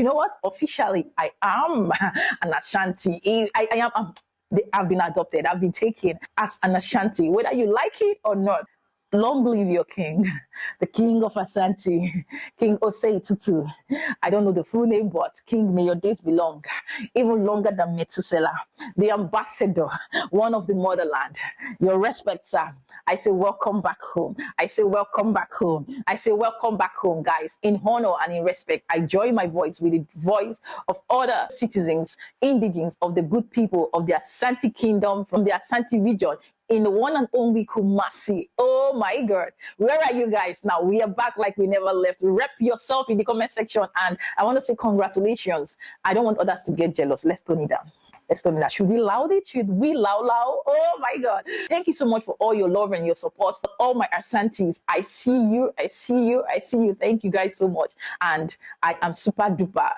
know what? Officially, I am an Ashanti. I've been adopted. I've been taken as an Ashanti, whether you like it or not. Long live your king, the king of Asante, King Osei Tutu. I don't know the full name, but King, may your days be long, even longer than Methuselah, the ambassador, one of the motherland. Your respect, sir. I say welcome back home. I say welcome back home. I say welcome back home, guys. In honor and in respect, I join my voice with the voice of other citizens, indigenes of the good people of the Asante kingdom from the Asante region in the one and only Kumasi. Oh my God. Where are you guys now? We are back like we never left. Rep yourself in the comment section. And I want to say congratulations. I don't want others to get jealous. Let's tone it down. Let's tone it down. Should we loud it? Should we loud? Oh my God. Thank you so much for all your love and your support. For all my Asantes, I see you. I see you. I see you. Thank you guys so much. And I am super duper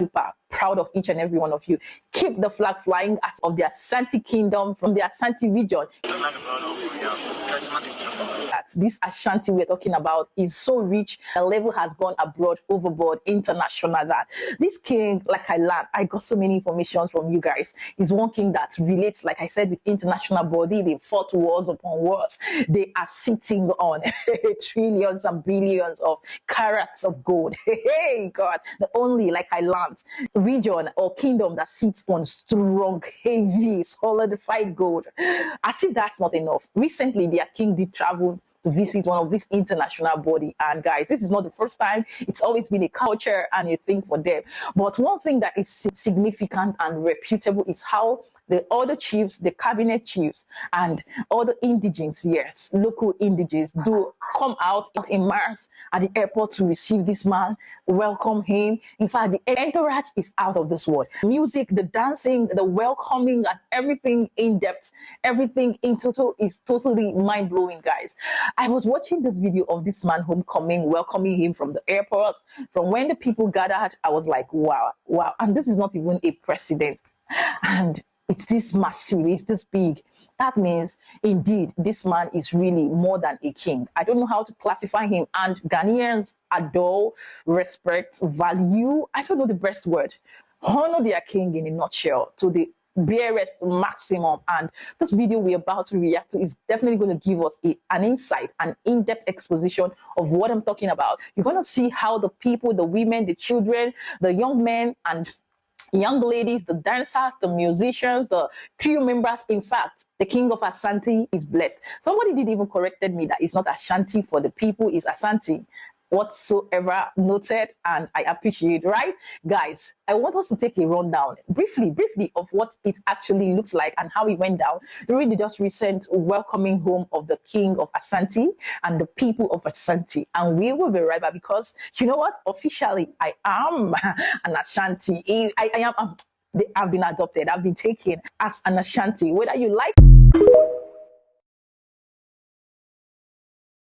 proud of each and every one of you. Keep the flag flying as of the Asante kingdom from the Asante region. This Ashanti we're talking about is so rich, the level has gone abroad, overboard, international. That this king, like I learned, I got so many information from you guys, is one king that relates, like I said, with international body. They fought wars upon wars. They are sitting on trillions and billions of carats of gold. Hey God, the only, like I learned, region or kingdom that sits on strong, heavy, solidified gold. As if that's not enough, recently their king did travel to visit one of these international body, and guys, this is not the first time. It's always been a culture and a thing for them. But one thing that is significant and reputable is how the other chiefs, the cabinet chiefs, and other indigenes, yes, local indigenes, do come out in mass at the airport to receive this man, welcome him. In fact, the entourage is out of this world. Music, the dancing, the welcoming, and everything in depth, everything in total is totally mind-blowing, guys. I was watching this video of this man homecoming, welcoming him from the airport. From when the people gathered, I was like, wow. And this is not even a president. And it's this massive, it's this big. That means, indeed, this man is really more than a king. I don't know how to classify him. And Ghanaians adore, respect, value, I don't know the best word, honor their king in a nutshell to the barest maximum. And this video we're about to react to is definitely going to give us an insight, an in-depth exposition of what I'm talking about. You're going to see how the people, the women, the children, the young men, and young ladies, the dancers, the musicians, the crew members. In fact, the king of Asante is blessed. Somebody did even corrected me that it's not Ashanti for the people, it's Asante. Whatsoever, noted, and I appreciate, right? Guys, I want us to take a rundown briefly of what it actually looks like and how it went down during the just recent welcoming home of the king of Asante and the people of Asante. And we will be right back, because you know what? Officially, I am an Ashanti. I've been adopted. I've been taken as an Ashanti, whether you like